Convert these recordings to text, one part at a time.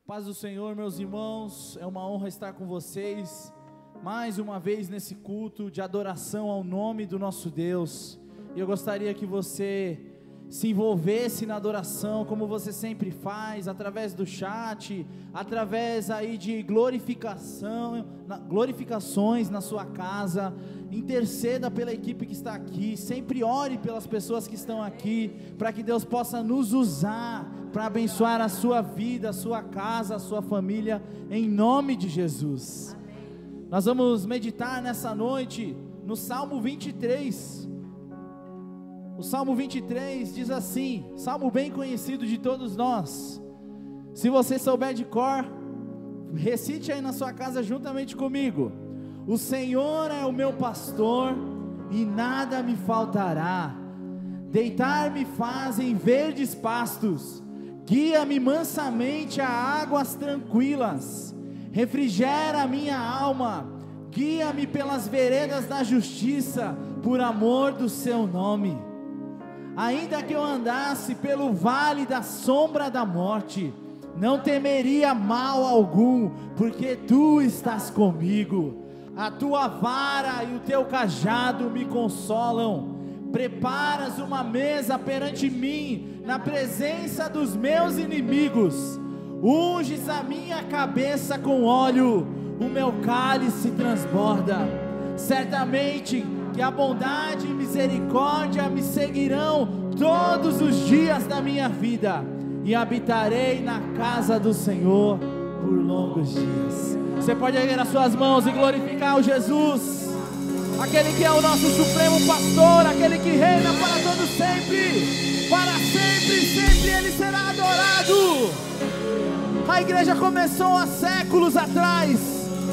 Paz do Senhor, meus irmãos, é uma honra estar com vocês, mais uma vez nesse culto de adoração ao nome do nosso Deus. E eu gostaria que você se envolvesse na adoração, como você sempre faz, através do chat, através aí de glorificações na sua casa. Interceda pela equipe que está aqui, sempre ore pelas pessoas que estão aqui, para que Deus possa nos usar, para abençoar a sua vida, a sua casa, a sua família, em nome de Jesus. Amém. Nós vamos meditar nessa noite no Salmo 23, o Salmo 23 diz assim, salmo bem conhecido de todos nós. Se você souber de cor, recite aí na sua casa juntamente comigo. O Senhor é o meu pastor e nada me faltará. Deitar-me faz em verdes pastos, guia-me mansamente a águas tranquilas. Refrigera a minha alma, guia-me pelas veredas da justiça, por amor do seu nome. Ainda que eu andasse pelo vale da sombra da morte, não temeria mal algum, porque tu estás comigo. A tua vara e o teu cajado me consolam. Preparas uma mesa perante mim, na presença dos meus inimigos. Unges a minha cabeça com óleo, o meu cálice transborda. Certamente que a bondade e misericórdia me seguirão todos os dias da minha vida, e habitarei na casa do Senhor por longos dias. Você pode erguer as suas mãos e glorificar o Jesus, aquele que é o nosso supremo pastor, aquele que reina para todo sempre, para sempre, sempre Ele será adorado. A igreja começou há séculos atrás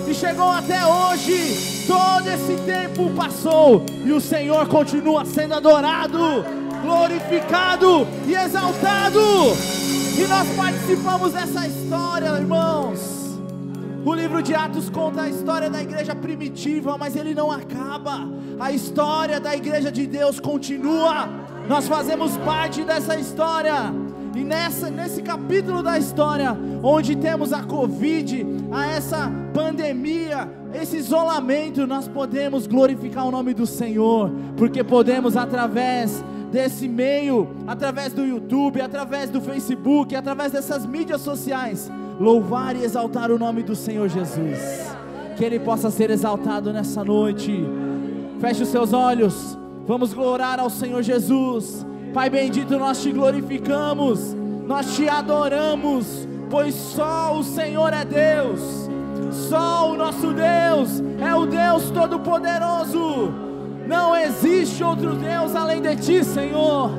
e chegou até hoje. Todo esse tempo passou e o Senhor continua sendo adorado, glorificado e exaltado. E nós participamos dessa história, irmãos. O livro de Atos conta a história da igreja primitiva, mas ele não acaba. A história da igreja de Deus continua. Nós fazemos parte dessa história. E nesse capítulo da história, onde temos a Covid, a essa pandemia, esse isolamento, nós podemos glorificar o nome do Senhor, porque podemos através desse meio, através do YouTube, através do Facebook, através dessas mídias sociais, louvar e exaltar o nome do Senhor Jesus. Que Ele possa ser exaltado nessa noite. Feche os seus olhos, vamos gloriar ao Senhor Jesus. Pai bendito, nós te glorificamos, nós te adoramos, pois só o Senhor é Deus, só o nosso Deus é o Deus Todo-Poderoso. Não existe outro Deus além de ti, Senhor.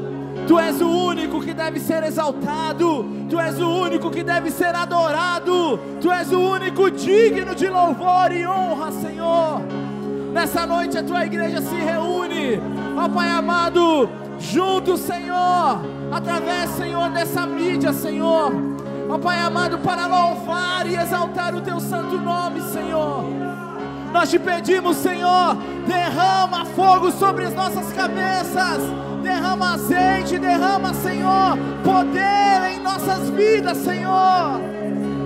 Tu és o único que deve ser exaltado, tu és o único que deve ser adorado, tu és o único digno de louvor e honra, Senhor. Nessa noite a tua igreja se reúne, ó Pai amado, junto, Senhor, através, Senhor, dessa mídia, Senhor, ó Pai amado, para louvar e exaltar o teu santo nome, Senhor. Nós te pedimos, Senhor, derrama fogo sobre as nossas cabeças, derrama azeite, derrama, Senhor, poder em nossas vidas, Senhor.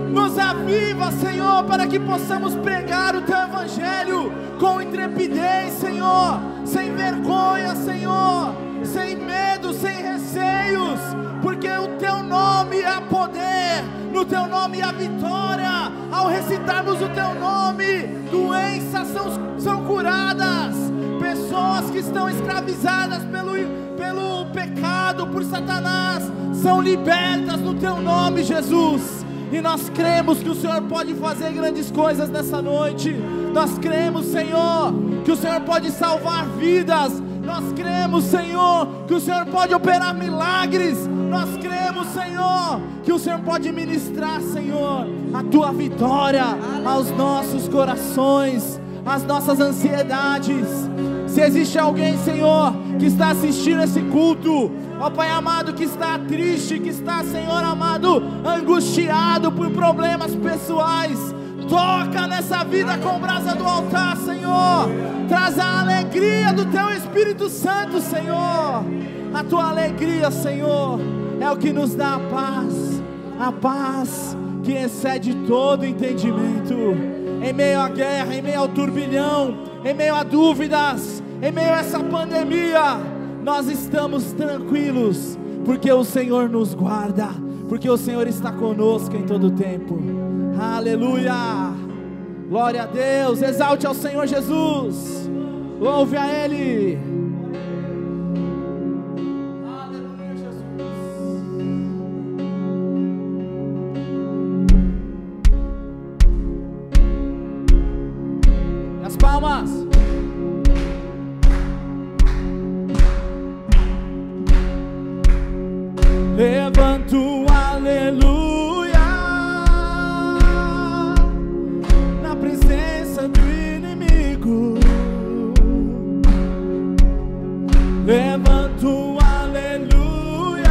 Nos aviva, Senhor, para que possamos pregar o teu evangelho com intrepidez, Senhor, sem vergonha, Senhor, sem medo, sem receios, porque o teu nome é poder, no teu nome há vitória. Ao recitarmos o teu nome, doenças são curadas, pessoas que estão escravizadas pelo pecado, por Satanás, são libertas no teu nome, Jesus. E nós cremos que o Senhor pode fazer grandes coisas nessa noite. Nós cremos, Senhor, que o Senhor pode salvar vidas. Nós cremos, Senhor, que o Senhor pode operar milagres. Nós cremos, Senhor, que o Senhor pode ministrar, Senhor, a tua vitória aos nossos corações, às nossas ansiedades. Se existe alguém, Senhor, que está assistindo esse culto, ó Pai amado, que está triste, que está, Senhor amado, angustiado por problemas pessoais, toca nessa vida com brasa do altar, Senhor. Traz a alegria do teu Espírito Santo, Senhor. A tua alegria, Senhor, é o que nos dá a paz que excede todo entendimento. Em meio à guerra, em meio ao turbilhão, em meio a dúvidas, em meio a essa pandemia, nós estamos tranquilos, porque o Senhor nos guarda, porque o Senhor está conosco em todo o tempo. Aleluia, glória a Deus. Exalte ao Senhor Jesus, louve a Ele. Aleluia, Jesus. E as palmas. Levanto um aleluia na presença do inimigo. Levanto um aleluia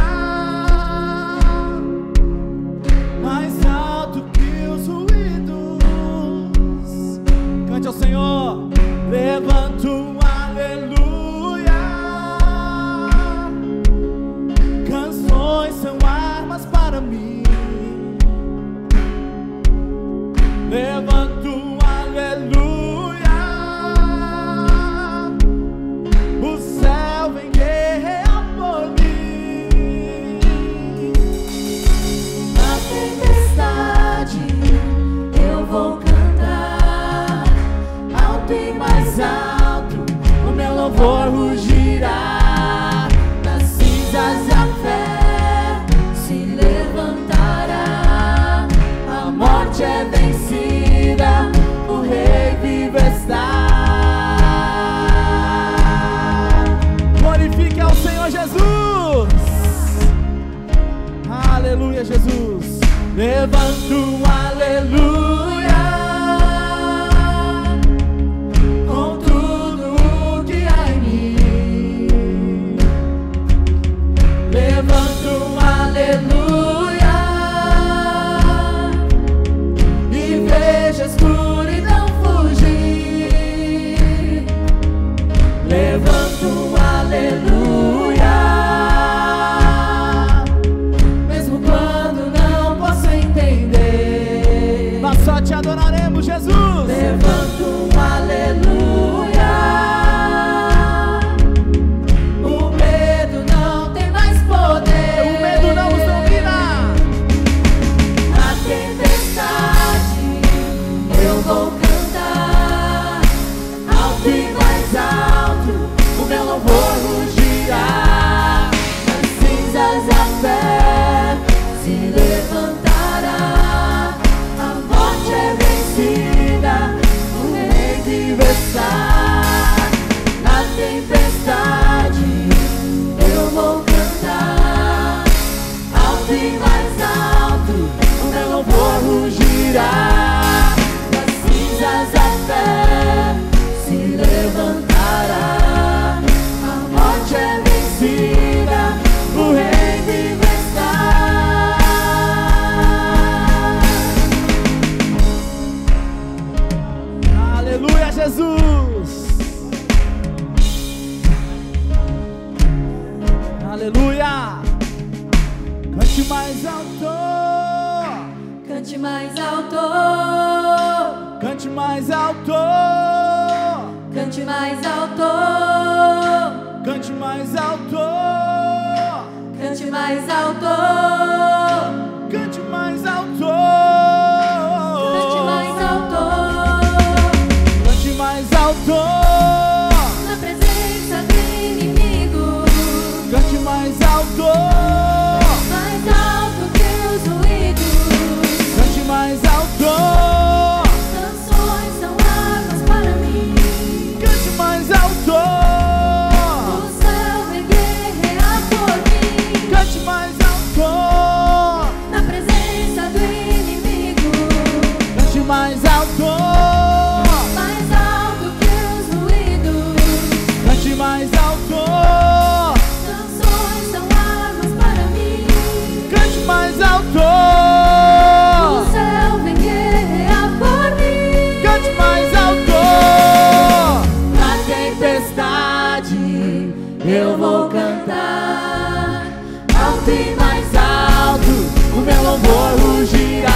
mais alto que os ruídos. Cante ao Senhor. Levanto um aleluia. Canções são armas para mim. Levanto um aleluia. O céu vem guerrear por mim. Na tempestade eu vou cantar alto e mais alto, o meu louvor rugirá. Das cinzas a fé se levantará, a morte é vencida, o Rei vivo está. Glorifique ao Senhor Jesus. Aleluia, Jesus. Levanto um aleluia com tudo o que há em mim. Levanto um aleluia e vejo a escuridão fugir. Levanto um aleluia, mesmo quando não posso entender. Nós só te adoraremos, Jesus. Levanto um aleluia, o medo não tem mais poder. O medo não nos domina. Na tempestade eu vou cantar alto e mais alto, o meu louvor rugirá. Das cinzas a fé se levantará, a morte é vencida, o Rei vivo está. Na tempestade eu vou cantar alto e mais alto, o meu louvor rugirá. Das cinzas a fé se levantará, a morte é vencida, o Rei vivo está. Aleluia, Jesus. Aleluia. Cante mais alto. Cante mais alto, Cante mais alto. cante mais alto, Cante mais alto. cante mais alto, Cante mais alto. cante mais alto. Cante mais alto. Na presença do inimigo, Cante mais alto. mais alto que os ruídos. Cante mais alto. Canções são armas para mim. Cante mais alto. O céu vem guerrear por mim. Cante mais alto. Na presença do inimigo, Cante mais alto. mais alto que os ruídos. Cante mais alto. Canções são armas para mim. Cante mais alto. O céu vem guerrear por mim. Cante mais alto. Na tempestade eu vou cantar alto e mais alto, o meu louvor rugirá.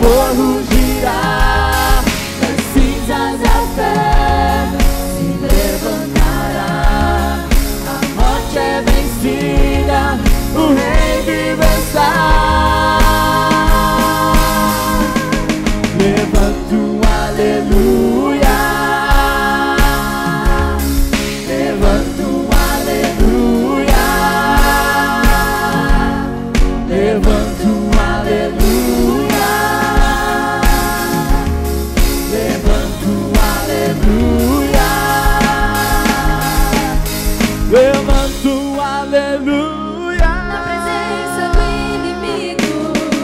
louvor rugirá, das cinzas a fé se levantará. A morte é vencida, o Rei vivo está. Levanta um aleluia, levanta um aleluia, levanta um aleluia, levanta um aleluia, levanta um aleluia. Na presença do inimigo,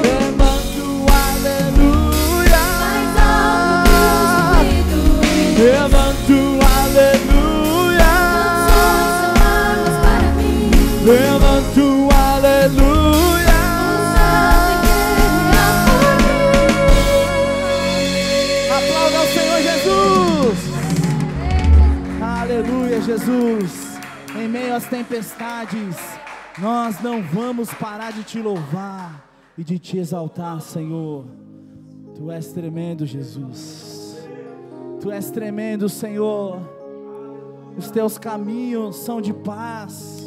Levanta um aleluia, mais alto que os ruídos. levanta um aleluia, Canções são armas para mim. levanta um aleluia. Aplauda ao Senhor Jesus. Aleluia, Jesus. Em meio às tempestades, nós não vamos parar de te louvar e de te exaltar, Senhor. Tu és tremendo, Jesus. Tu és tremendo, Senhor. Os teus caminhos são de paz,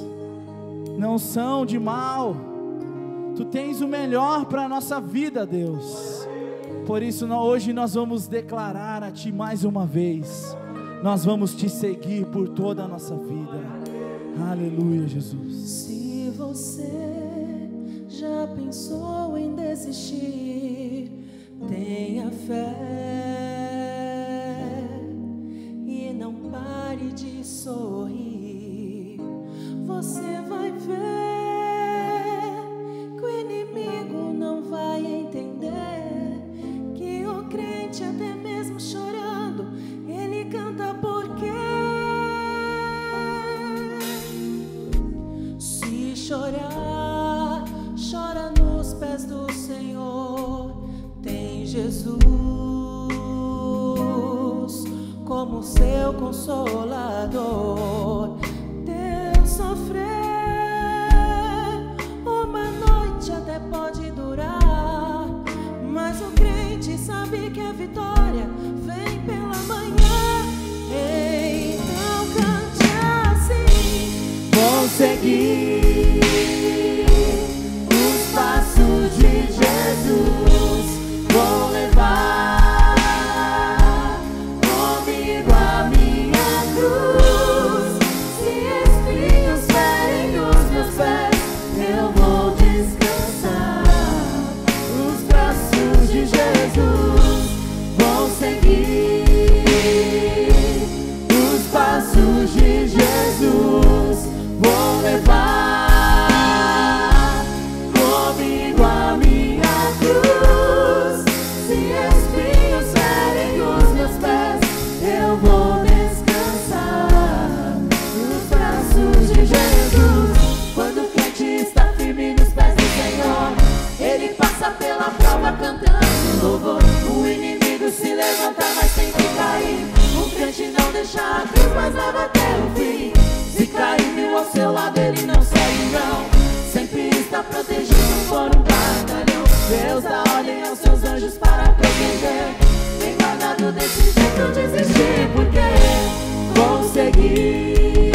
não são de mal. Tu tens o melhor para a nossa vida, Deus. Por isso hoje nós vamos declarar a Ti mais uma vez. Nós vamos Te seguir por toda a nossa vida. Aleluia, Jesus. Se você já pensou em desistir, tenha fé e não pare de sorrir. Você vai ver que o inimigo não vai entender que o crente, até mesmo chorando, ele canta porque se chorar, chora nos pés do Senhor. Tem Jesus como seu consolador. Deus sofrer uma noite até pode durar, mas o crente sabe que a vitória vem pela manhã. Então cante assim: Vou seguir os passos de Jesus, vou levar comigo a minha cruz. Se espinhos ferem os meus pés, eu vou descansar nos braços de Jesus. Vou seguir os passos de Jesus, vou levar comigo a minha cruz. Se espinhos ferem os meus pés, eu vou descansar nos braços de Jesus. Quando o crente está firme nos pés do Senhor, ele passa pela prova cantando louvor. O inimigo se levanta, mas tem que cair. O crente não deixa a cruz, mas leva até o fim. Se cair mil ao seu lado, ele não segue não. Sempre está protegido por um batalhão. Deus dá ordem aos seus anjos para proteger. Tem guardado desse jeito, desistir, porque vou seguir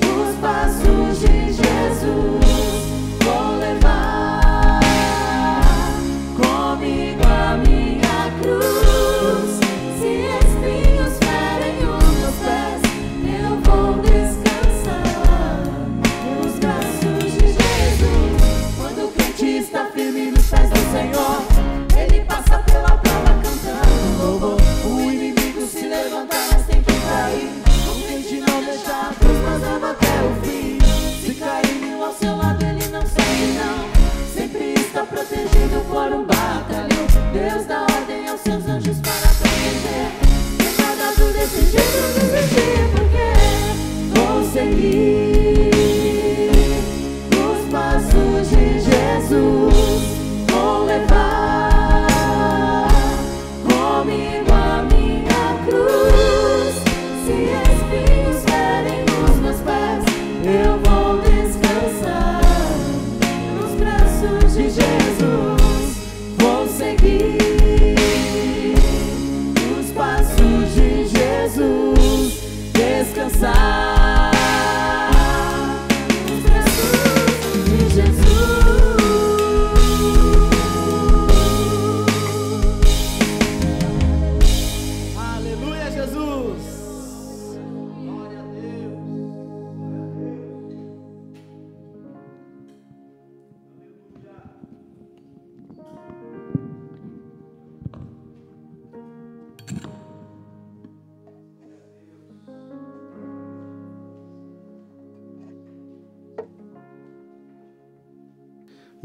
os passos de Jesus. Vou levar comigo a minha cruz. Se espinhos ferem os meus pés, eu vou descansar nos braços de Jesus. Quando o crente está firme nos pés do Senhor, ele passa pela prova cantando louvor. O inimigo se levanta, mas tem que cair. O crente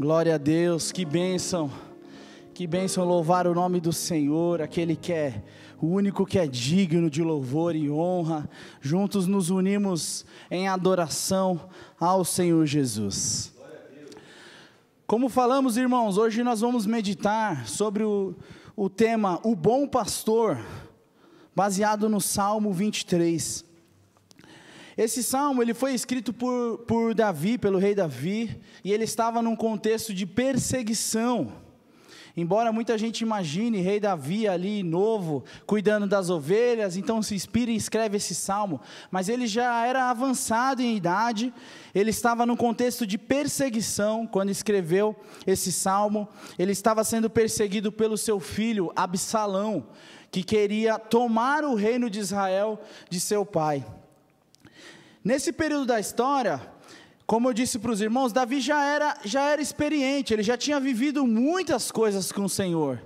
Glória a Deus, que bênção louvar o nome do Senhor, aquele que é o único que é digno de louvor e honra. Juntos nos unimos em adoração ao Senhor Jesus. Como falamos, irmãos, hoje nós vamos meditar sobre o tema O Bom Pastor, baseado no Salmo 23. Esse salmo ele foi escrito por Davi, pelo rei Davi, e ele estava num contexto de perseguição. Embora muita gente imagine rei Davi ali novo, cuidando das ovelhas, então se inspira e escreve esse salmo, mas ele já era avançado em idade, ele estava num contexto de perseguição, quando escreveu esse salmo. Ele estava sendo perseguido pelo seu filho Absalão, que queria tomar o reino de Israel de seu pai. Nesse período da história, como eu disse para os irmãos, Davi já era experiente, ele já tinha vivido muitas coisas com o Senhor.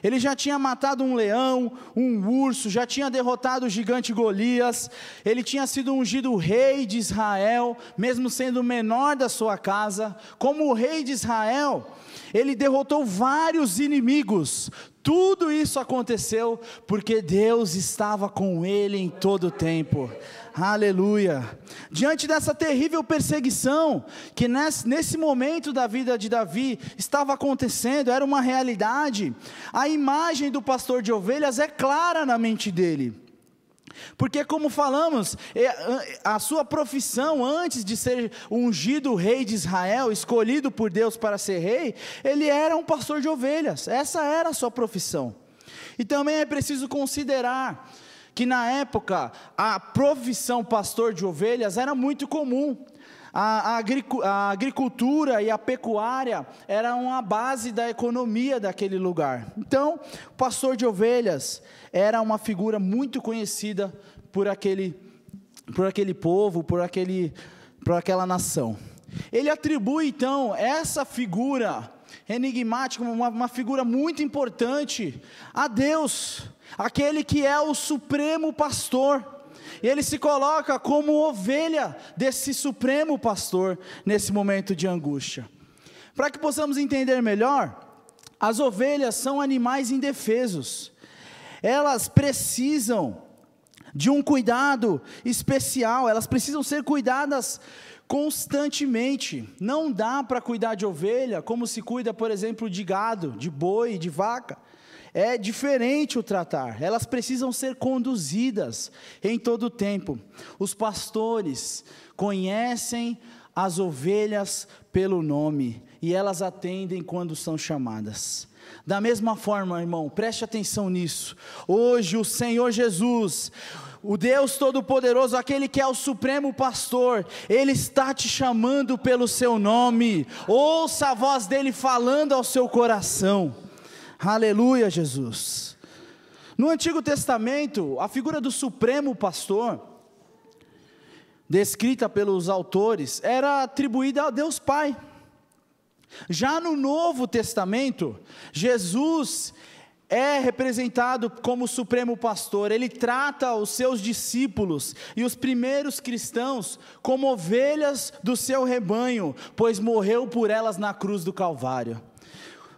Ele já tinha matado um leão, um urso, já tinha derrotado o gigante Golias, ele tinha sido ungido rei de Israel, mesmo sendo o menor da sua casa. Como o rei de Israel, ele derrotou vários inimigos. Tudo isso aconteceu porque Deus estava com ele em todo o tempo. Aleluia. Diante dessa terrível perseguição, que nesse momento da vida de Davi estava acontecendo, era uma realidade, a imagem do pastor de ovelhas é clara na mente dele. Porque, como falamos, a sua profissão antes de ser ungido rei de Israel, escolhido por Deus para ser rei, ele era um pastor de ovelhas. Essa era a sua profissão. E também é preciso considerar que na época a profissão pastor de ovelhas era muito comum. A agricultura e a pecuária eram a base da economia daquele lugar. Então, o pastor de ovelhas era uma figura muito conhecida por aquele povo, por aquela nação. Ele atribui então essa figura enigmática, uma figura muito importante a Deus, aquele que é o supremo pastor. E ele se coloca como ovelha desse supremo pastor nesse momento de angústia. Para que possamos entender melhor, as ovelhas são animais indefesos. Elas precisam de um cuidado especial, elas precisam ser cuidadas constantemente. Não dá para cuidar de ovelha como se cuida, por exemplo, de gado, de boi, de vaca. É diferente o tratar, elas precisam ser conduzidas em todo o tempo. Os pastores conhecem as ovelhas pelo nome, e elas atendem quando são chamadas. Da mesma forma, irmão, preste atenção nisso. Hoje o Senhor Jesus, o Deus Todo-Poderoso, aquele que é o supremo pastor, Ele está te chamando pelo seu nome. Ouça a voz dEle falando ao seu coração. Aleluia, Jesus. No Antigo Testamento, a figura do supremo pastor, descrita pelos autores, era atribuída a Deus Pai. Já no Novo Testamento, Jesus é representado como supremo pastor. Ele trata os seus discípulos e os primeiros cristãos como ovelhas do seu rebanho, pois morreu por elas na cruz do Calvário.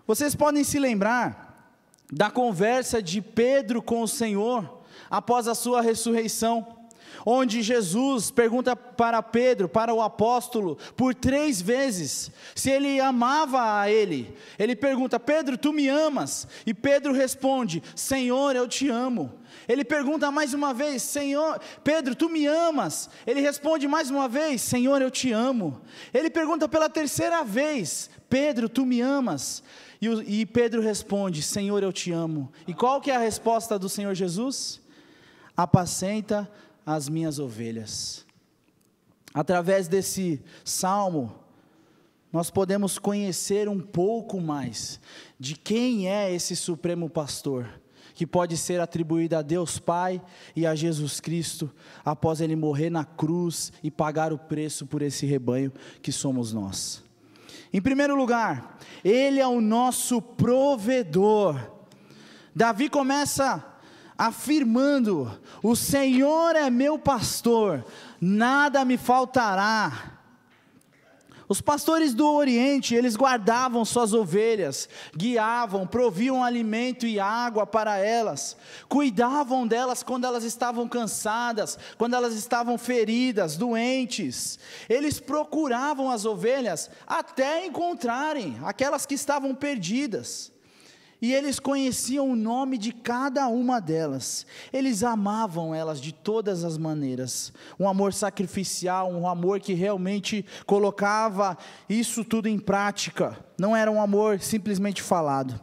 Vocês podem se lembrar da conversa de Pedro com o Senhor, após a sua ressurreição, onde Jesus pergunta para Pedro, para o apóstolo, por 3 vezes, se ele amava a ele. Ele pergunta: Pedro, tu me amas? E Pedro responde: Senhor, eu te amo. Ele pergunta mais uma vez: Senhor, Pedro, tu me amas? Ele responde mais uma vez: Senhor, eu te amo. Ele pergunta pela 3ª vez: Pedro, tu me amas? E Pedro responde: Senhor, eu te amo. E qual que é a resposta do Senhor Jesus? Apacenta as minhas ovelhas. Através desse salmo, nós podemos conhecer um pouco mais de quem é esse supremo pastor, que pode ser atribuído a Deus Pai e a Jesus Cristo, após Ele morrer na cruz e pagar o preço por esse rebanho que somos nós. Em primeiro lugar, Ele é o nosso provedor. Davi começa afirmando: o Senhor é meu pastor, nada me faltará. Os pastores do Oriente, eles guardavam suas ovelhas, guiavam, proviam alimento e água para elas, cuidavam delas quando elas estavam cansadas, quando elas estavam feridas, doentes. Eles procuravam as ovelhas até encontrarem aquelas que estavam perdidas. E eles conheciam o nome de cada uma delas, eles amavam elas de todas as maneiras, um amor sacrificial, um amor que realmente colocava isso tudo em prática, não era um amor simplesmente falado.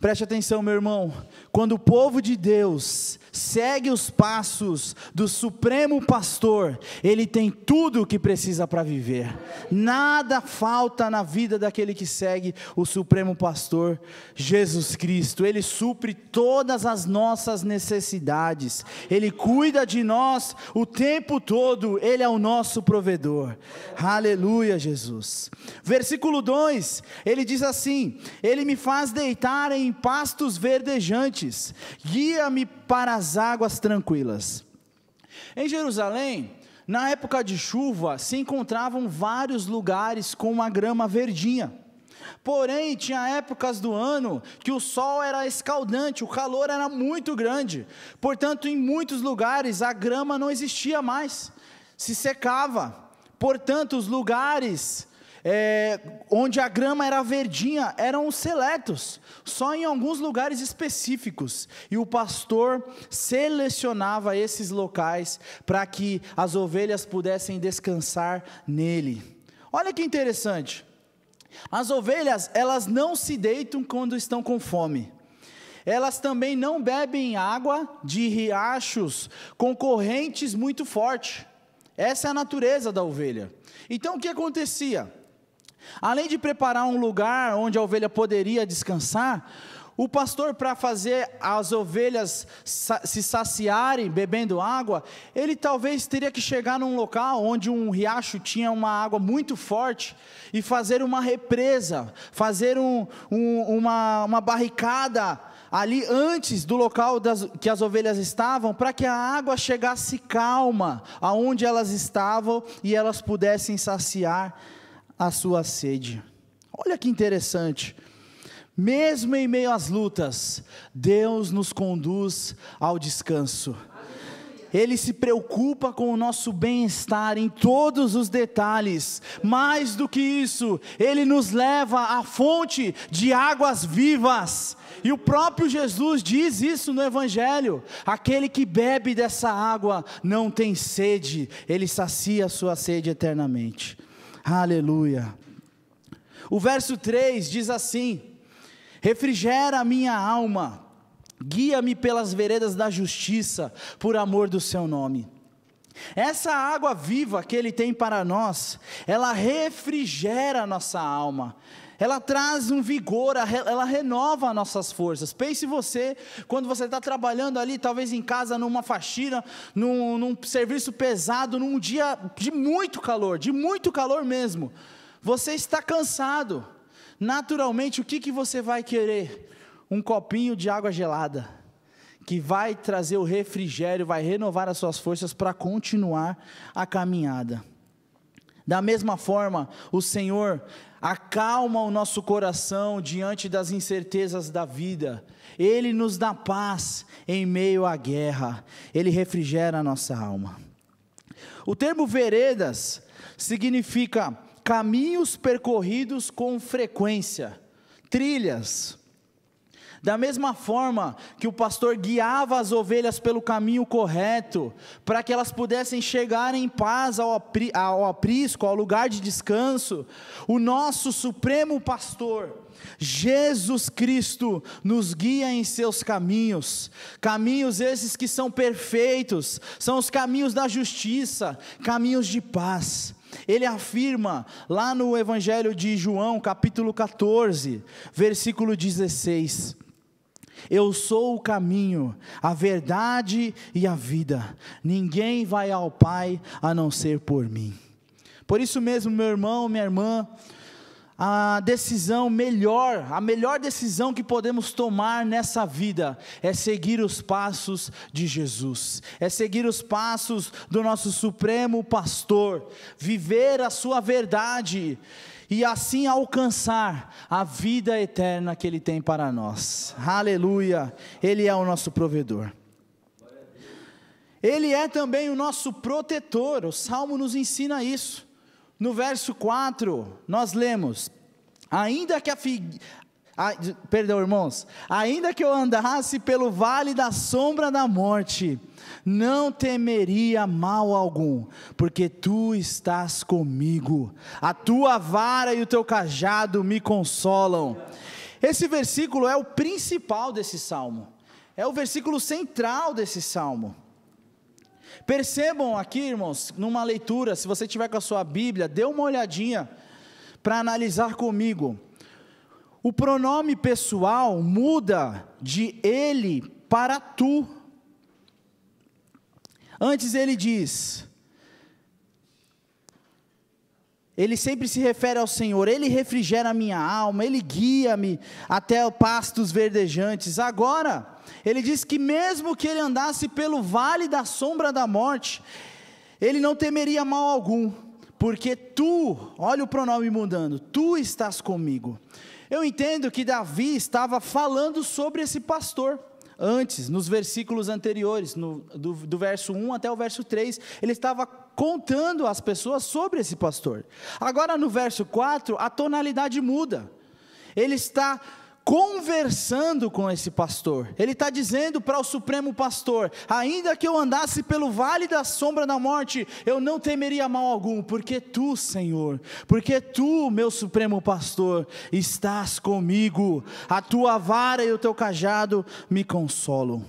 Preste atenção, meu irmão, quando o povo de Deus segue os passos do Supremo Pastor, ele tem tudo o que precisa para viver, nada falta na vida daquele que segue o Supremo Pastor, Jesus Cristo. Ele supre todas as nossas necessidades, Ele cuida de nós o tempo todo, Ele é o nosso provedor, aleluia, Jesus. Versículo 2, ele diz assim: Ele me faz deitar em pastos verdejantes, guia-me para as águas tranquilas. Em Jerusalém, na época de chuva, se encontravam vários lugares com uma grama verdinha. Porém, tinha épocas do ano que o sol era escaldante, o calor era muito grande. Portanto, em muitos lugares a grama não existia mais, se secava. Portanto, os lugares onde a grama era verdinha eram seletos, só em alguns lugares específicos, e o pastor selecionava esses locais para que as ovelhas pudessem descansar nele. Olha que interessante, as ovelhas, elas não se deitam quando estão com fome, elas também não bebem água de riachos com correntes muito fortes. Essa é a natureza da ovelha. Então o que acontecia? Além de preparar um lugar onde a ovelha poderia descansar, o pastor, para fazer as ovelhas se saciarem bebendo água, ele talvez teria que chegar num local onde um riacho tinha uma água muito forte e fazer uma represa, fazer uma barricada ali antes do local que as ovelhas estavam, para que a água chegasse calma aonde elas estavam e elas pudessem saciar a sua sede. Olha que interessante, mesmo em meio às lutas, Deus nos conduz ao descanso. Ele se preocupa com o nosso bem-estar em todos os detalhes. Mais do que isso, Ele nos leva à fonte de águas vivas. E o próprio Jesus diz isso no Evangelho: aquele que bebe dessa água não tem sede, ele sacia a sua sede eternamente. Aleluia. O verso 3 diz assim: refrigera a minha alma, guia-me pelas veredas da justiça, por amor do seu nome. Essa água viva que Ele tem para nós, ela refrigera a nossa alma, ela traz um vigor, ela renova as nossas forças. Pense você, quando você está trabalhando ali, talvez em casa, numa faxina, num serviço pesado, num dia de muito calor mesmo, você está cansado, naturalmente o que você vai querer? Um copinho de água gelada, que vai trazer o refrigério, vai renovar as suas forças para continuar a caminhada. Da mesma forma, o Senhor acalma o nosso coração diante das incertezas da vida, Ele nos dá paz em meio à guerra, Ele refrigera a nossa alma. O termo veredas significa caminhos percorridos com frequência, trilhas. Da mesma forma que o pastor guiava as ovelhas pelo caminho correto, para que elas pudessem chegar em paz ao aprisco, ao lugar de descanso, o nosso supremo pastor, Jesus Cristo, nos guia em seus caminhos, caminhos esses que são perfeitos, são os caminhos da justiça, caminhos de paz. Ele afirma lá no Evangelho de João, capítulo 14, versículo 16: eu sou o caminho, a verdade e a vida, ninguém vai ao Pai a não ser por mim. Por isso mesmo, meu irmão, minha irmã, a decisão melhor, a melhor decisão que podemos tomar nessa vida é seguir os passos de Jesus, é seguir os passos do nosso Supremo Pastor, viver a sua verdade e assim alcançar a vida eterna que Ele tem para nós. Aleluia! Ele é o nosso provedor. Ele é também o nosso protetor. O Salmo nos ensina isso. No verso 4, nós lemos: ainda que ainda que eu andasse pelo vale da sombra da morte, não temeria mal algum, porque tu estás comigo, a tua vara e o teu cajado me consolam. Esse versículo é o principal desse salmo, é o versículo central desse salmo. Percebam aqui, irmãos, numa leitura, se você tiver com a sua Bíblia, dê uma olhadinha para analisar comigo. O pronome pessoal muda de ele para tu. Antes ele diz, ele sempre se refere ao Senhor: Ele refrigera a minha alma, Ele guia-me até pastos verdejantes. Agora, ele diz que mesmo que ele andasse pelo vale da sombra da morte, ele não temeria mal algum, porque tu, olha o pronome mudando, tu estás comigo. Eu entendo que Davi estava falando sobre esse pastor, antes, nos versículos anteriores, do verso 1 até o verso 3, ele estava contando às pessoas sobre esse pastor. Agora no verso 4, a tonalidade muda, ele está conversando com esse pastor, ele está dizendo para o Supremo Pastor: ainda que eu andasse pelo vale da sombra da morte, eu não temeria mal algum, porque tu, Senhor, porque tu, meu Supremo Pastor, estás comigo, a tua vara e o teu cajado me consolam.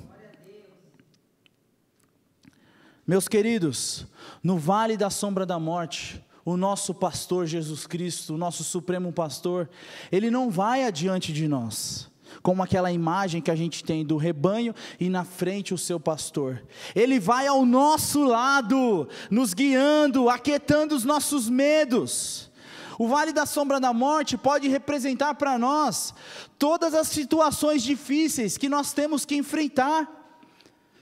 Meus queridos, no vale da sombra da morte, o nosso pastor Jesus Cristo, o nosso Supremo Pastor, Ele não vai adiante de nós, como aquela imagem que a gente tem do rebanho e na frente o seu pastor. Ele vai ao nosso lado, nos guiando, aquietando os nossos medos. O vale da sombra da morte pode representar para nós todas as situações difíceis que nós temos que enfrentar,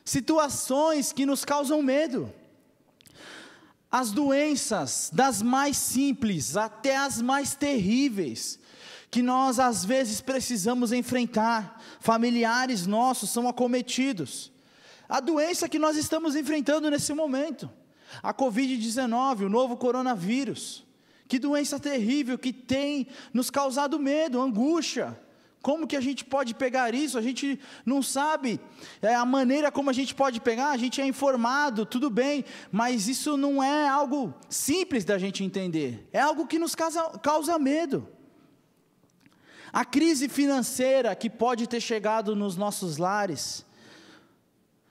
situações que nos causam medo. As doenças, das mais simples até as mais terríveis, que nós às vezes precisamos enfrentar, familiares nossos são acometidos. A doença que nós estamos enfrentando nesse momento, a Covid-19, o novo coronavírus, que doença terrível que tem nos causado medo, angústia. Como que a gente pode pegar isso? A gente não sabe a maneira como a gente pode pegar. A gente é informado, tudo bem, mas isso não é algo simples da gente entender, é algo que nos causa medo. A crise financeira que pode ter chegado nos nossos lares,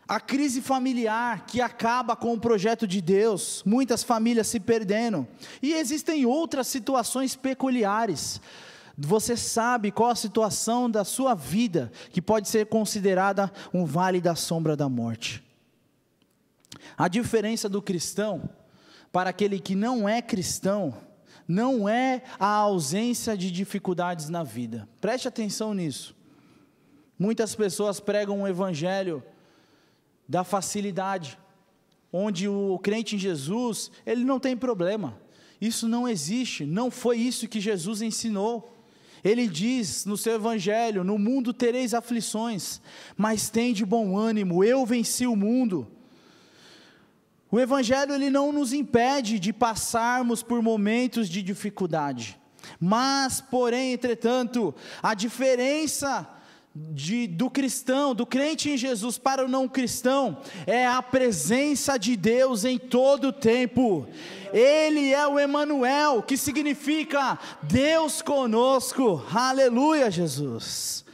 a crise familiar que acaba com o projeto de Deus, muitas famílias se perdendo, e existem outras situações peculiares. Você sabe qual a situação da sua vida que pode ser considerada um vale da sombra da morte. A diferença do cristão para aquele que não é cristão não é a ausência de dificuldades na vida. Preste atenção nisso. Muitas pessoas pregam um evangelho da facilidade, onde o crente em Jesus, ele não tem problema. Isso não existe, não foi isso que Jesus ensinou. Ele diz no seu evangelho: no mundo tereis aflições, mas tende bom ânimo, eu venci o mundo. O evangelho ele não nos impede de passarmos por momentos de dificuldade, mas porém, entretanto, a diferença do cristão, do crente em Jesus para o não cristão, é a presença de Deus em todo o tempo. Ele é o Emanuel, que significa Deus conosco. Aleluia, Jesus.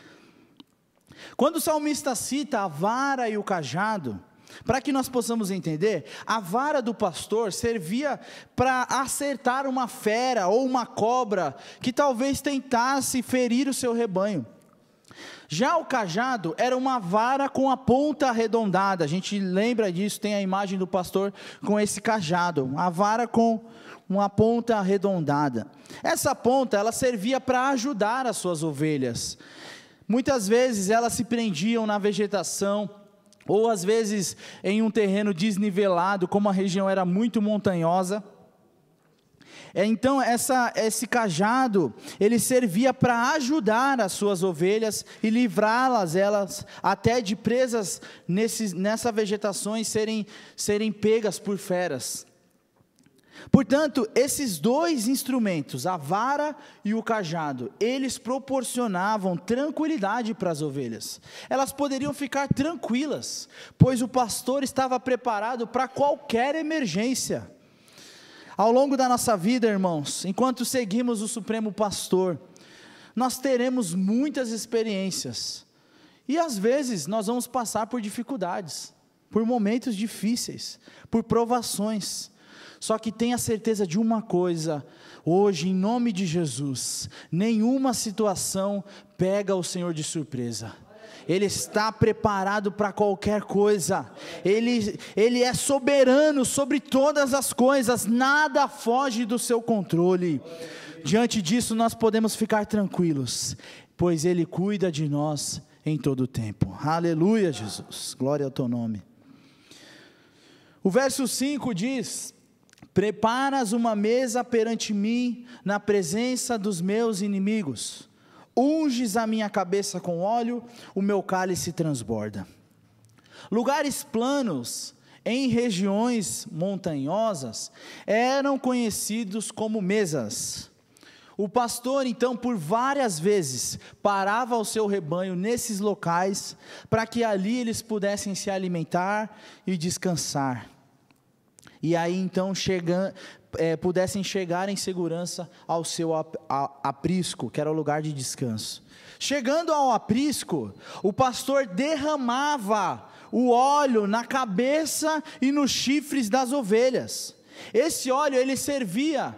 Quando o salmista cita a vara e o cajado, para que nós possamos entender, a vara do pastor servia para acertar uma fera ou uma cobra que talvez tentasse ferir o seu rebanho. Já o cajado era uma vara com a ponta arredondada. A gente lembra disso, tem a imagem do pastor com esse cajado, a vara com uma ponta arredondada. Essa ponta, ela servia para ajudar as suas ovelhas. Muitas vezes elas se prendiam na vegetação, ou às vezes em um terreno desnivelado, como a região era muito montanhosa. Então esse cajado, ele servia para ajudar as suas ovelhas e livrá-las, elas até de presas nessa vegetação e serem pegas por feras. Portanto, esses dois instrumentos, a vara e o cajado, eles proporcionavam tranquilidade para as ovelhas. Elas poderiam ficar tranquilas, pois o pastor estava preparado para qualquer emergência. Ao longo da nossa vida, irmãos, enquanto seguimos o Supremo Pastor, nós teremos muitas experiências, e às vezes nós vamos passar por dificuldades, por momentos difíceis, por provações. Só que tenha certeza de uma coisa: hoje, em nome de Jesus, nenhuma situação pega o Senhor de surpresa. Ele está preparado para qualquer coisa. Ele é soberano sobre todas as coisas. Nada foge do seu controle. Diante disso, nós podemos ficar tranquilos, pois Ele cuida de nós em todo o tempo. Aleluia, Jesus. Glória ao teu nome. O verso 5 diz: preparas uma mesa perante mim na presença dos meus inimigos, unges a minha cabeça com óleo, o meu cálice transborda. Lugares planos em regiões montanhosas eram conhecidos como mesas. O pastor então por várias vezes parava o seu rebanho nesses locais, para que ali eles pudessem se alimentar e descansar. E aí então pudessem chegar em segurança ao seu aprisco, que era o lugar de descanso. Chegando ao aprisco, o pastor derramava o óleo na cabeça e nos chifres das ovelhas. Esse óleo ele servia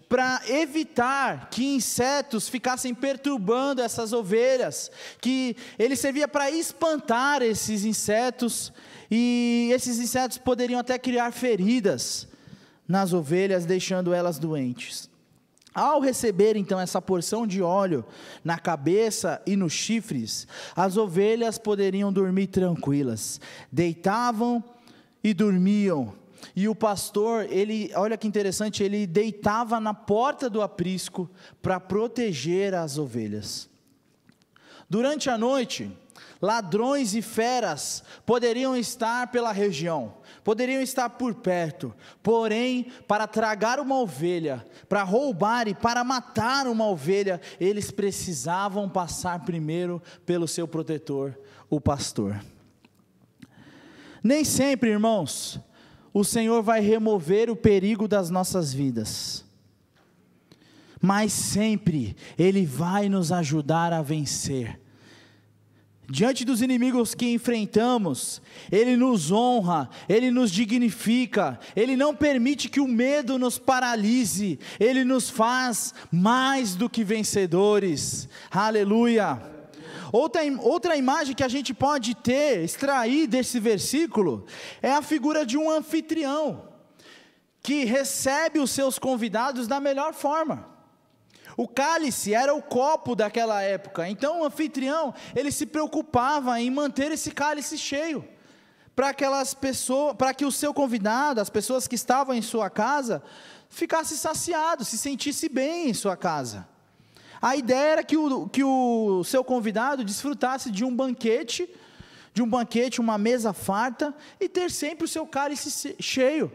para evitar que insetos ficassem perturbando essas ovelhas, que ele servia para espantar esses insetos, e esses insetos poderiam até criar feridas nas ovelhas, deixando elas doentes. Ao receber então essa porção de óleo na cabeça e nos chifres, as ovelhas poderiam dormir tranquilas, deitavam e dormiam. E o pastor, olha que interessante, ele deitava na porta do aprisco para proteger as ovelhas. Durante a noite, ladrões e feras poderiam estar pela região, poderiam estar por perto, porém, para tragar uma ovelha, para roubar e para matar uma ovelha, eles precisavam passar primeiro pelo seu protetor, o pastor. Nem sempre, irmãos, o Senhor vai remover o perigo das nossas vidas, mas sempre Ele vai nos ajudar a vencer. Diante dos inimigos que enfrentamos, Ele nos honra, Ele nos dignifica, Ele não permite que o medo nos paralise, Ele nos faz mais do que vencedores. Aleluia! Outra imagem que a gente pode extrair desse versículo, é a figura de um anfitrião, que recebe os seus convidados da melhor forma. O cálice era o copo daquela época, então o anfitrião, ele se preocupava em manter esse cálice cheio, para que o seu convidado, as pessoas que estavam em sua casa, ficasse saciado, se sentisse bem em sua casa. A ideia era que o seu convidado desfrutasse de um banquete, uma mesa farta, e ter sempre o seu cálice cheio.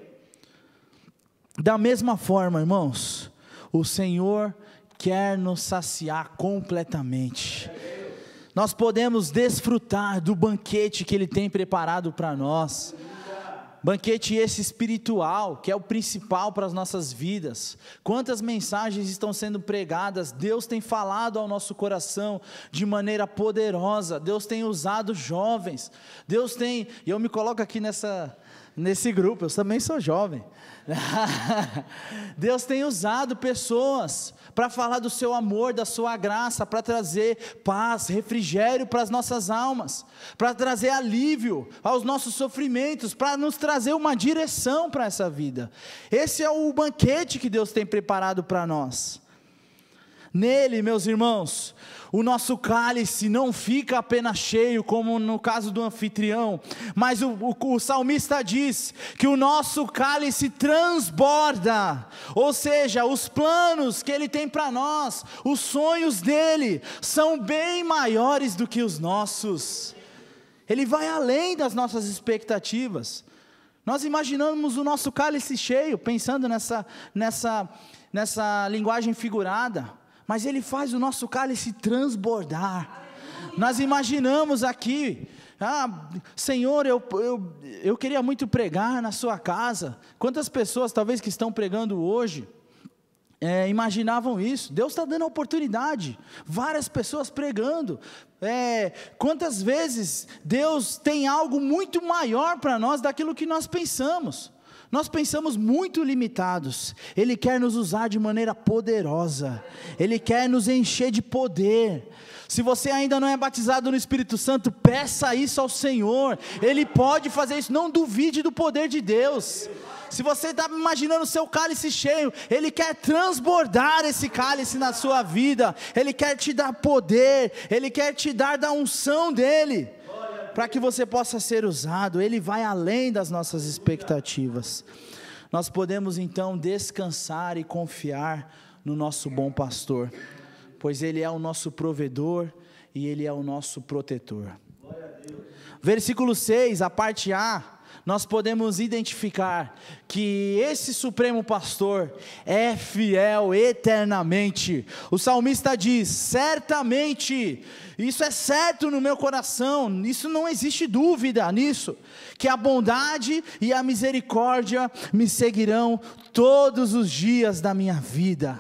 Da mesma forma, irmãos, o Senhor quer nos saciar completamente. Nós podemos desfrutar do banquete que Ele tem preparado para nós. Banquete esse espiritual, que é o principal para as nossas vidas. Quantas mensagens estão sendo pregadas, Deus tem falado ao nosso coração de maneira poderosa, Deus tem usado jovens, e eu me coloco aqui nesse grupo, eu também sou jovem. Deus tem usado pessoas para falar do seu amor, da sua graça, para trazer paz, refrigério para as nossas almas, para trazer alívio aos nossos sofrimentos, para nos trazer uma direção para essa vida. Esse é o banquete que Deus tem preparado para nós. Nele, meus irmãos, o nosso cálice não fica apenas cheio, como no caso do anfitrião, mas o salmista diz que o nosso cálice transborda, ou seja, os planos que Ele tem para nós, os sonhos dEle, são bem maiores do que os nossos. Ele vai além das nossas expectativas. Nós imaginamos o nosso cálice cheio, pensando nessa linguagem figurada, mas Ele faz o nosso cálice transbordar. Nós imaginamos aqui, Senhor, eu queria muito pregar na sua casa. Quantas pessoas talvez que estão pregando hoje, imaginavam isso? Deus está dando a oportunidade, várias pessoas pregando. Quantas vezes Deus tem algo muito maior para nós daquilo que nós pensamos? Nós pensamos muito limitados. Ele quer nos usar de maneira poderosa, Ele quer nos encher de poder. Se você ainda não é batizado no Espírito Santo, peça isso ao Senhor, Ele pode fazer isso, não duvide do poder de Deus. Se você está imaginando o seu cálice cheio, Ele quer transbordar esse cálice na sua vida, Ele quer te dar poder, Ele quer te dar da unção dEle, para que você possa ser usado. Ele vai além das nossas expectativas. Nós podemos então descansar e confiar no nosso bom pastor, pois Ele é o nosso provedor e Ele é o nosso protetor. Versículo 6, a parte A, nós podemos identificar que esse supremo pastor é fiel eternamente. O salmista diz: certamente, isso é certo no meu coração, isso não existe dúvida nisso, que a bondade e a misericórdia me seguirão todos os dias da minha vida.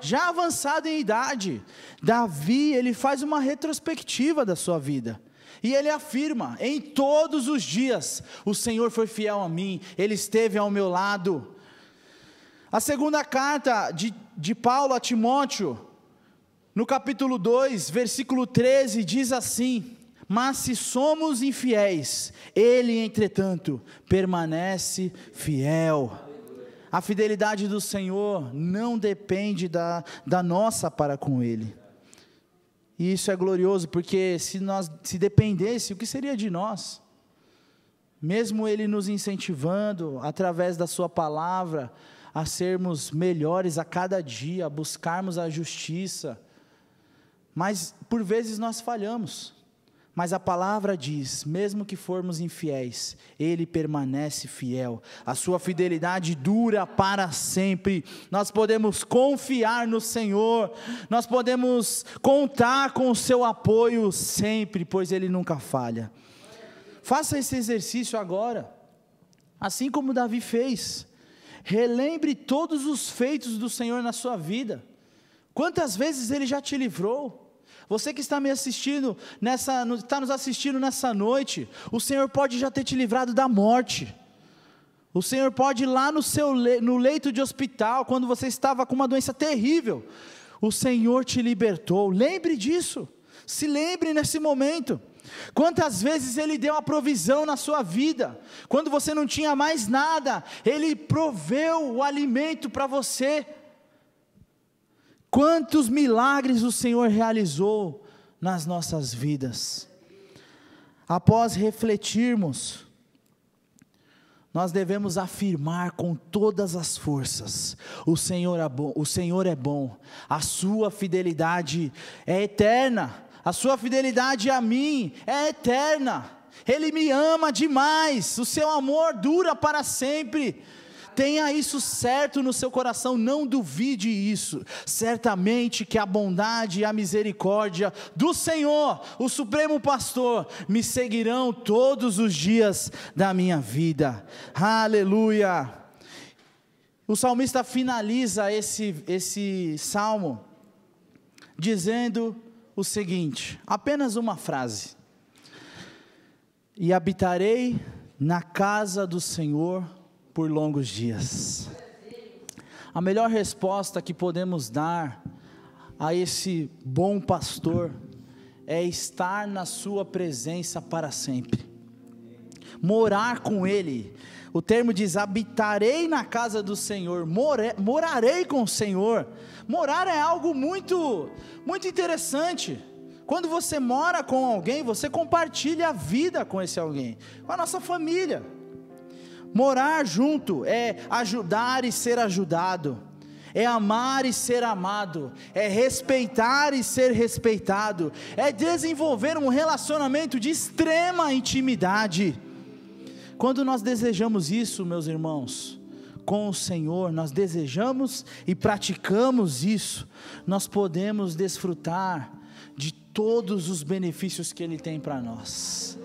Já avançado em idade, Davi, ele faz uma retrospectiva da sua vida. E ele afirma: em todos os dias o Senhor foi fiel a mim, Ele esteve ao meu lado. A segunda carta de Paulo a Timóteo, no capítulo 2, versículo 13, diz assim: mas se somos infiéis, Ele, entretanto, permanece fiel. A fidelidade do Senhor não depende da nossa para com Ele. E isso é glorioso, porque se dependesse, o que seria de nós? Mesmo Ele nos incentivando, através da sua palavra, a sermos melhores a cada dia, a buscarmos a justiça, mas por vezes nós falhamos. Mas a palavra diz: mesmo que formos infiéis, Ele permanece fiel, a sua fidelidade dura para sempre. Nós podemos confiar no Senhor, nós podemos contar com o seu apoio sempre, pois Ele nunca falha. Faça esse exercício agora, assim como Davi fez. Relembre todos os feitos do Senhor na sua vida. Quantas vezes Ele já te livrou? Você que está me assistindo, está nos assistindo nessa noite, o Senhor pode já ter te livrado da morte. O Senhor pode ir lá no leito de hospital, quando você estava com uma doença terrível, o Senhor te libertou. Lembre disso, se lembre nesse momento. Quantas vezes Ele deu a provisão na sua vida, quando você não tinha mais nada, Ele proveu o alimento para você. Quantos milagres o Senhor realizou nas nossas vidas. Após refletirmos, nós devemos afirmar com todas as forças: o Senhor é bom, a sua fidelidade é eterna, a sua fidelidade a mim é eterna, Ele me ama demais, o seu amor dura para sempre. Tenha isso certo no seu coração, não duvide isso. Certamente que a bondade e a misericórdia do Senhor, o Supremo Pastor, me seguirão todos os dias da minha vida. Aleluia! O salmista finaliza esse salmo dizendo o seguinte, apenas uma frase: e habitarei na casa do Senhor por longos dias. A melhor resposta que podemos dar a esse bom pastor é estar na sua presença para sempre, morar com Ele. O termo diz: habitarei na casa do Senhor, morarei com o Senhor. Morar é algo muito, muito interessante. Quando você mora com alguém, você compartilha a vida com esse alguém, com a nossa família. Morar junto é ajudar e ser ajudado, é amar e ser amado, é respeitar e ser respeitado, é desenvolver um relacionamento de extrema intimidade. Quando nós desejamos isso, meus irmãos, com o Senhor, nós desejamos e praticamos isso, nós podemos desfrutar de todos os benefícios que Ele tem para nós.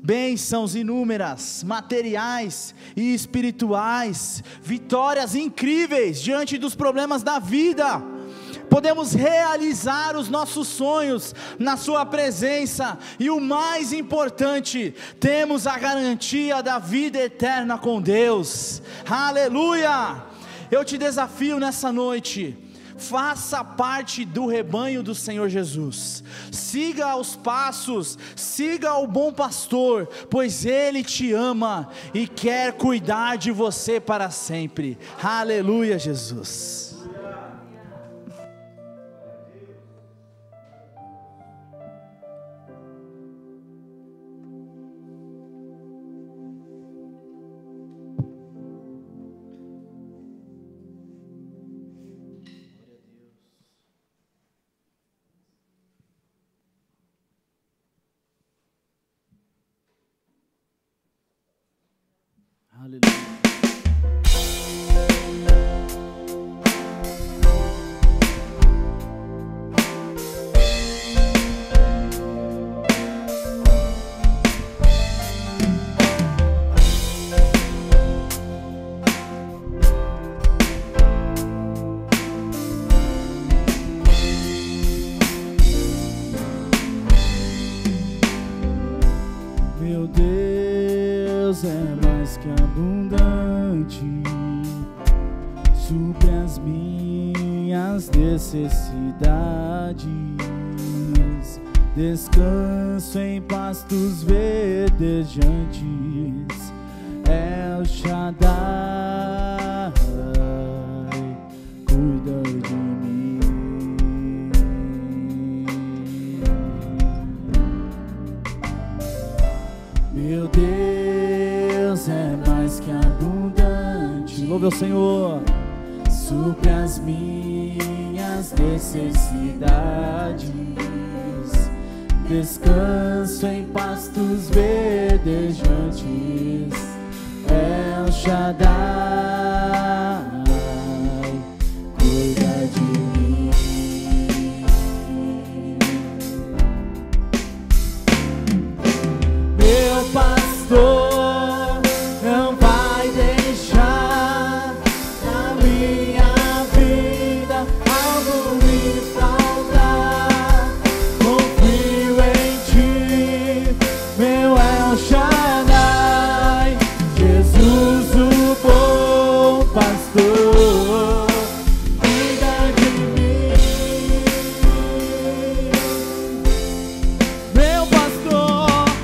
Bênçãos inúmeras, materiais e espirituais, vitórias incríveis diante dos problemas da vida. Podemos realizar os nossos sonhos na sua presença, e o mais importante, temos a garantia da vida eterna com Deus. Aleluia! Eu te desafio nessa noite: faça parte do rebanho do Senhor Jesus, siga os passos, siga o bom pastor, pois Ele te ama e quer cuidar de você para sempre. Aleluia, Jesus. Aleluia. Meu Deus é mais que abundante, supre as minhas necessidades. Descanso em pastos verdejantes, El Shaddai cuida de mim. Meu Deus é mais que abundante, louve ao Senhor, supre as minhas necessidades. Descanso em pastos verdejantes, El Shaddai cuida de mim. Meu pastor não vai deixar na minha vida algo me faltar. Confio em ti, meu El Shaddai, Jesus o bom pastor, cuida de mim. Meu pastor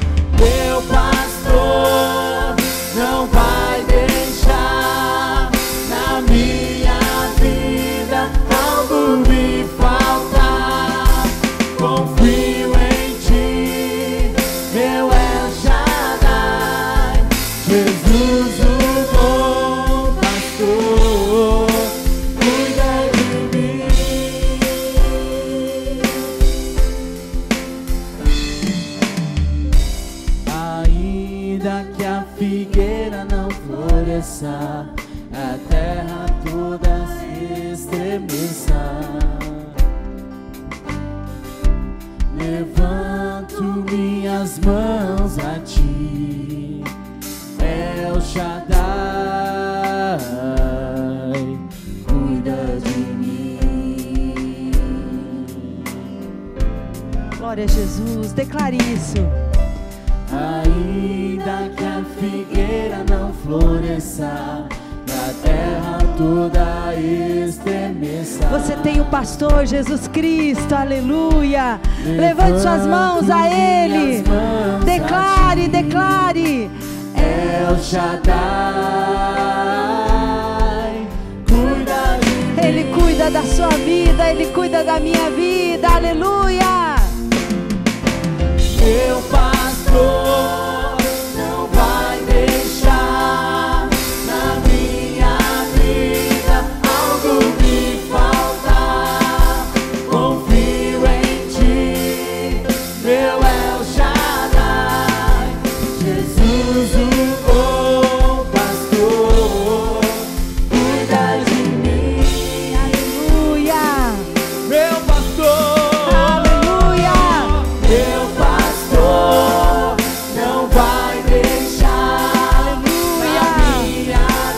não vai deixar na minha vida algo me faltar. Confio em ti, meu El Shaddai, Jesus o bom pastor, cuida de mim. Ainda que a figueira não floresça, a terra toda se estremeça, levanto minhas mãos a ti, El Shaddai cuida de mim. Glória a Jesus, declare isso. Ainda que a figueira não floresça, na terra toda estremeça. Você tem o pastor Jesus Cristo, aleluia. Levante suas mãos a Ele. Declare, declare. El Shaddai, cuida de mim. Ele cuida da sua vida, Ele cuida da minha vida, aleluia. Meu pastor não vai deixar na minha vida algo me faltar. Confio em ti, meu El Shaddai, Jesus o bom pastor, cuida de mim. Aleluia. Meu pastor, Aleluia. meu pastor não vai deixar na minha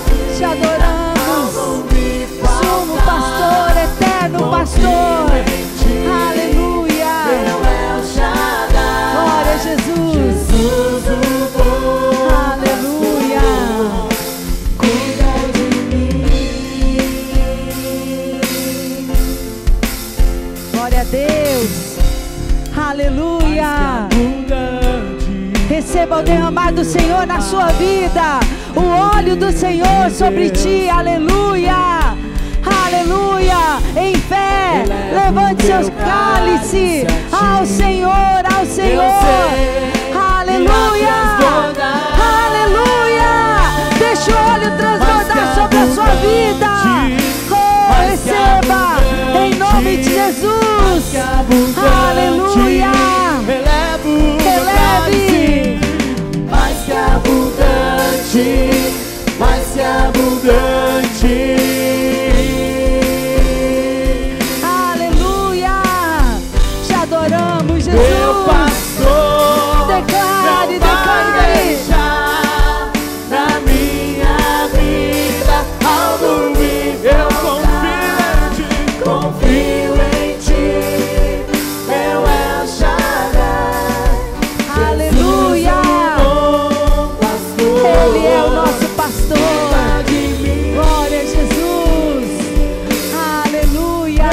Te vida adoramos. algo me Sumo faltar. pastor, eterno pastor. Aleluia. Meu El Shaddai, Glória a Jesus. Jesus o bom Aleluia. pastor, cuida de mim. Glória a Deus. Aleluia. Receba o derramar do Senhor na sua vida. O óleo do Senhor sobre ti. Aleluia. Aleluia. Em fé, levante seus cálices ao Senhor, ao Senhor. Aleluia. Aleluia. Deixa o óleo transbordar sobre a sua vida. Oh, receba em nome de Jesus. Aleluia. Eleve. Mais que abundante, mais que abundante. Aleluia. Te adoramos, Jesus. Meu pastor Declare, não vai declare. deixar na minha vida algo me confio em ti, meu El Shaddai. Aleluia. Bom pastor, Ele é o nosso pastor. cuida de mim. Glória a Jesus. Aleluia.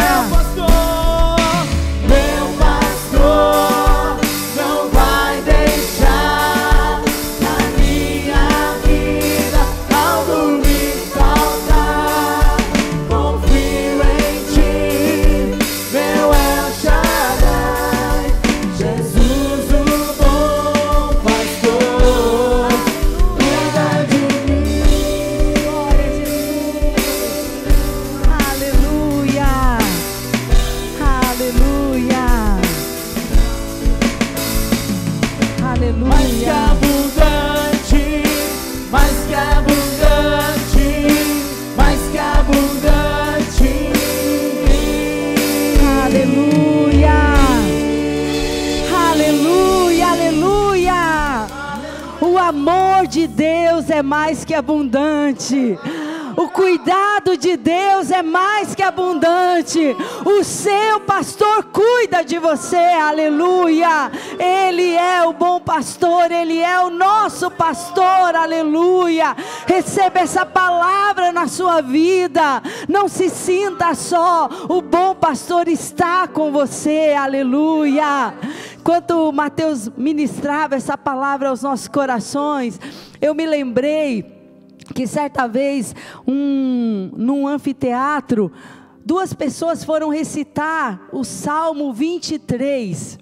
Meu pastor não vai deixar na minha vida algo me faltar. Confio em ti, meu El Shaddai, Jesus o bom pastor, cuida de mim. Glória a Jesus. Aleluia. Aleluia. Mais que Aleluia. abundante, mais que abundante, mais que abundante. Aleluia. Aleluia. Aleluia. O amor de Deus é mais que abundante. O cuidado de Deus é mais que abundante. O seu pastor cuida de você, aleluia. Ele é o bom pastor, Ele é o nosso pastor, aleluia. Receba essa palavra na sua vida. Não se sinta só, o bom pastor está com você, aleluia. Enquanto Mateus ministrava essa palavra aos nossos corações, eu me lembrei que certa vez, num anfiteatro, duas pessoas foram recitar o Salmo 23.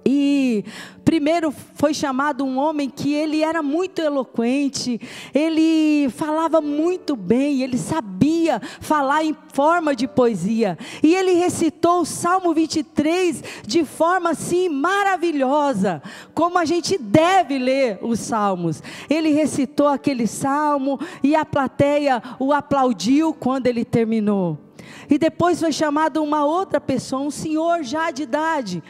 E primeiro foi chamado um homem que ele era muito eloquente, ele falava muito bem, ele sabia falar em forma de poesia. E ele recitou o Salmo 23 de forma assim maravilhosa, como a gente deve ler os salmos. Ele recitou aquele salmo e a plateia o aplaudiu quando ele terminou. E depois foi chamado uma outra pessoa, um senhor já de idade.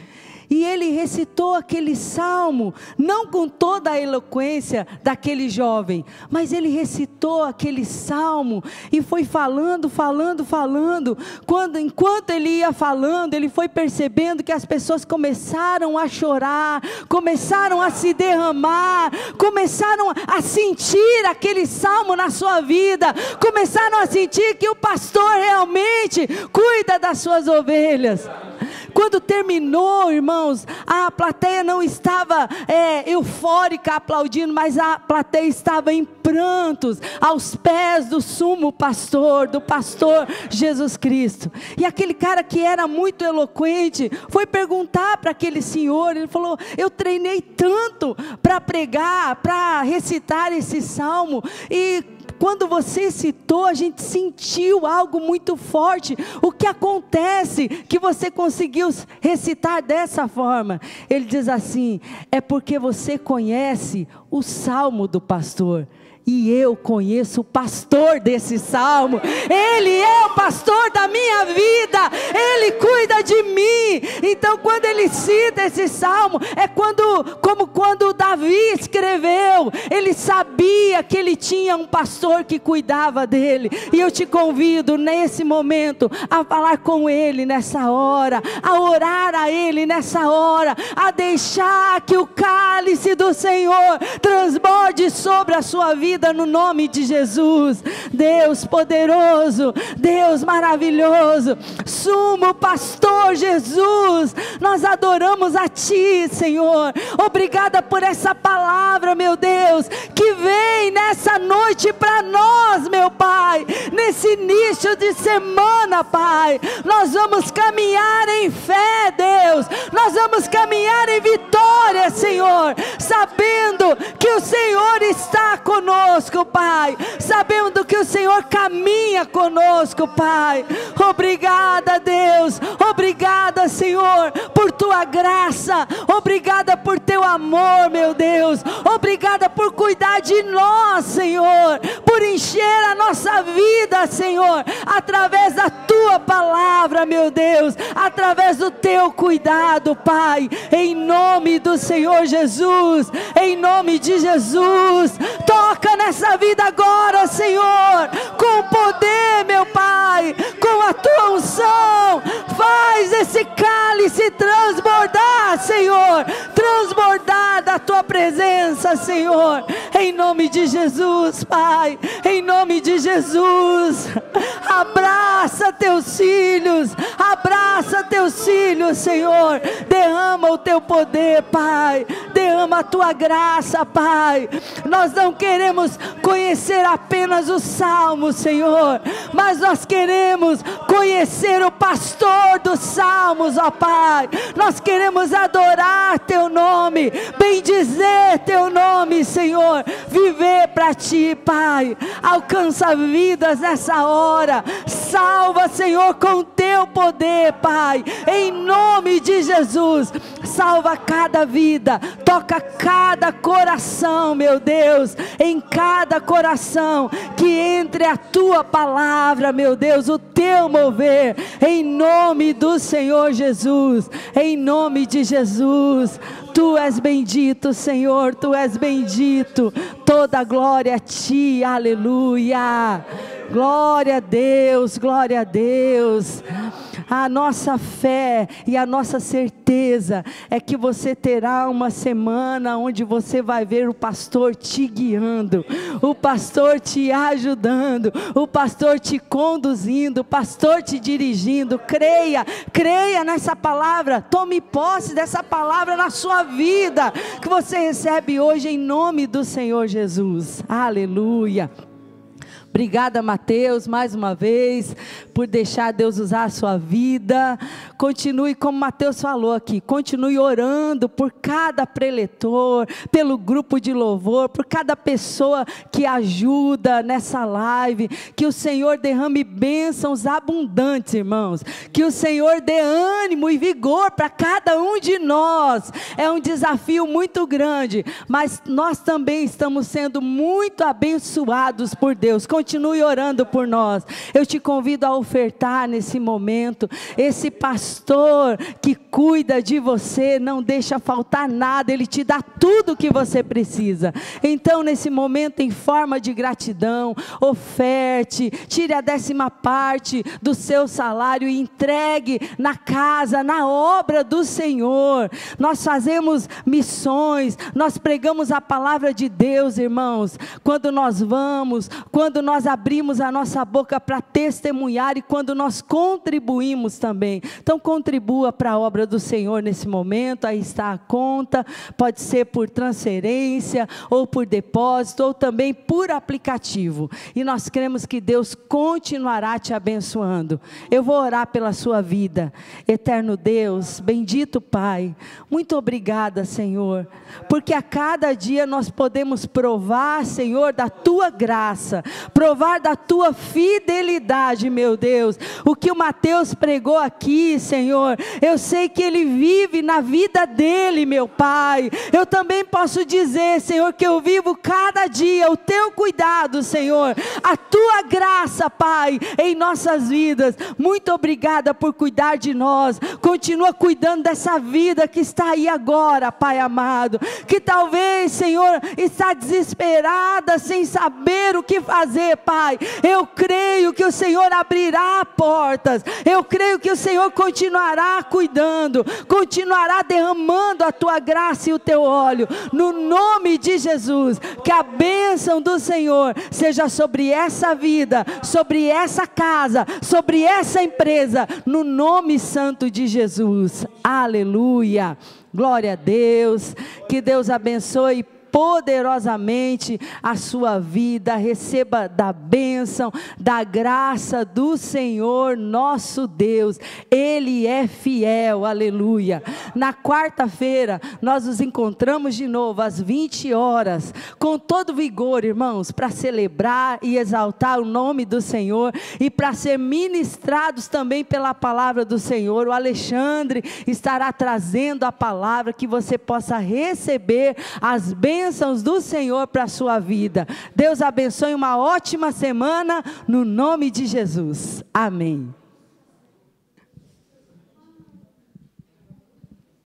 E ele recitou aquele salmo, não com toda a eloquência daquele jovem, mas ele recitou aquele salmo e foi falando. Enquanto ele ia falando, ele foi percebendo que as pessoas começaram a chorar, começaram a se derramar, começaram a sentir aquele salmo na sua vida, começaram a sentir que o pastor realmente cuida das suas ovelhas. Quando terminou, irmãos, a plateia não estava eufórica aplaudindo, mas a plateia estava em prantos, aos pés do sumo pastor, do pastor Jesus Cristo. E aquele cara que era muito eloquente, foi perguntar para aquele senhor, ele falou: eu treinei tanto para pregar, para recitar esse salmo, e quando você citou, a gente sentiu algo muito forte. O que acontece que você conseguiu recitar dessa forma? Ele diz assim: é porque você conhece o salmo do pastor. E eu conheço o pastor desse salmo. Ele é o pastor da minha vida. Ele cuida de mim. Então quando ele cita esse salmo, é como quando Davi escreveu. Ele sabia que ele tinha um pastor que cuidava dele. E eu te convido nesse momento a falar com ele nessa hora, a orar a ele nessa hora, a deixar que o cálice do Senhor transborde sobre a sua vida, no nome de Jesus. Deus poderoso, Deus maravilhoso, sumo pastor Jesus, nós adoramos a Ti, Senhor. Obrigada por essa palavra, meu Deus, que vem nessa noite para nós, meu Pai, nesse início de semana, Pai. Nós vamos caminhar em fé, Deus, nós vamos caminhar em vitória, Senhor, sabendo que o Senhor está conosco, Pai, sabendo que o Senhor caminha conosco, Pai. Obrigada, Deus, obrigada, Senhor, por Tua graça, obrigada por Teu amor, meu Deus, obrigada por cuidar de nós, Senhor, por encher a nossa vida, Senhor, através da Tua palavra, meu Deus, através do Teu cuidado, Pai, em nome do Senhor Jesus, em nome de Jesus. Toca nessa vida agora, Senhor, com poder, meu Pai, com a Tua unção. Faz esse cálice transbordar, Senhor, transbordar da Tua presença, Senhor, em nome de Jesus, Pai, em nome de Jesus. Abraça Teus filhos, abraça Teus filhos, Senhor. Derrama o Teu poder, Pai, derrama a Tua graça, Pai. Nós não queremos conhecer apenas os salmos, Senhor, mas nós queremos conhecer o pastor dos salmos, ó Pai. Nós queremos adorar Teu nome, bendizer Teu nome, Senhor, viver para Ti, Pai. Alcança vidas nessa hora, salva, Senhor, com Teu poder, Pai, em nome de Jesus. Salva cada vida, toca cada coração, meu Deus, em cada coração, que entre a Tua palavra, meu Deus, o Teu mover, em nome do Senhor Jesus, em nome de Jesus. Tu és bendito, Senhor, Tu és bendito, toda glória a Ti, aleluia, glória a Deus, glória a Deus. A nossa fé e a nossa certeza é que você terá uma semana onde você vai ver o pastor te guiando, o pastor te ajudando, o pastor te conduzindo, o pastor te dirigindo. Creia nessa palavra, tome posse dessa palavra na sua vida, que você recebe hoje em nome do Senhor Jesus, aleluia. Obrigada, Mateus, mais uma vez, por deixar Deus usar a sua vida. Continue, como Mateus falou aqui, continue orando por cada preletor, pelo grupo de louvor, por cada pessoa que ajuda nessa live. Que o Senhor derrame bênçãos abundantes, irmãos. Que o Senhor dê ânimo e vigor para cada um de nós. É um desafio muito grande, mas nós também estamos sendo muito abençoados por Deus. Continue continue orando por nós. Eu te convido a ofertar nesse momento. Esse pastor que cuida de você, não deixa faltar nada, ele te dá tudo o que você precisa. Então, nesse momento, em forma de gratidão, oferte, tire a 10ª parte do seu salário e entregue na casa, na obra do Senhor. Nós fazemos missões, nós pregamos a palavra de Deus, irmãos, quando nós vamos, quando nós abrimos a nossa boca para testemunhar e quando nós contribuímos também. Então contribua para a obra do Senhor nesse momento. Aí está a conta, pode ser por transferência, ou por depósito, ou também por aplicativo, e nós cremos que Deus continuará te abençoando. Eu vou orar pela sua vida. Eterno Deus, bendito Pai, muito obrigada, Senhor, porque a cada dia nós podemos provar, Senhor, da tua graça, provar da tua fidelidade, meu Deus. O que o Mateus pregou aqui, Senhor, eu sei que ele vive na vida dele, meu Pai. Eu também posso dizer, Senhor, que eu vivo cada dia o teu cuidado, Senhor, a tua graça, Pai, em nossas vidas. Muito obrigada por cuidar de nós. Continua cuidando dessa vida que está aí agora, Pai amado, que talvez, Senhor, está desesperada, sem saber o que fazer, Pai. Eu creio que o Senhor abrirá portas, eu creio que o Senhor continuará cuidando, continuará derramando a tua graça e o teu óleo, no nome de Jesus. Que a bênção do Senhor seja sobre essa vida, sobre essa casa, sobre essa empresa, no nome santo de Jesus. Aleluia, glória a Deus. Que Deus abençoe poderosamente a sua vida. Receba da bênção, da graça do Senhor nosso Deus. Ele é fiel, aleluia. Na quarta-feira nós nos encontramos de novo às 20 horas, com todo vigor, irmãos, para celebrar e exaltar o nome do Senhor e para ser ministrados também pela palavra do Senhor. O Alexandre estará trazendo a palavra, que você possa receber as bênçãos do Senhor para a sua vida. Deus abençoe, uma ótima semana no nome de Jesus. Amém.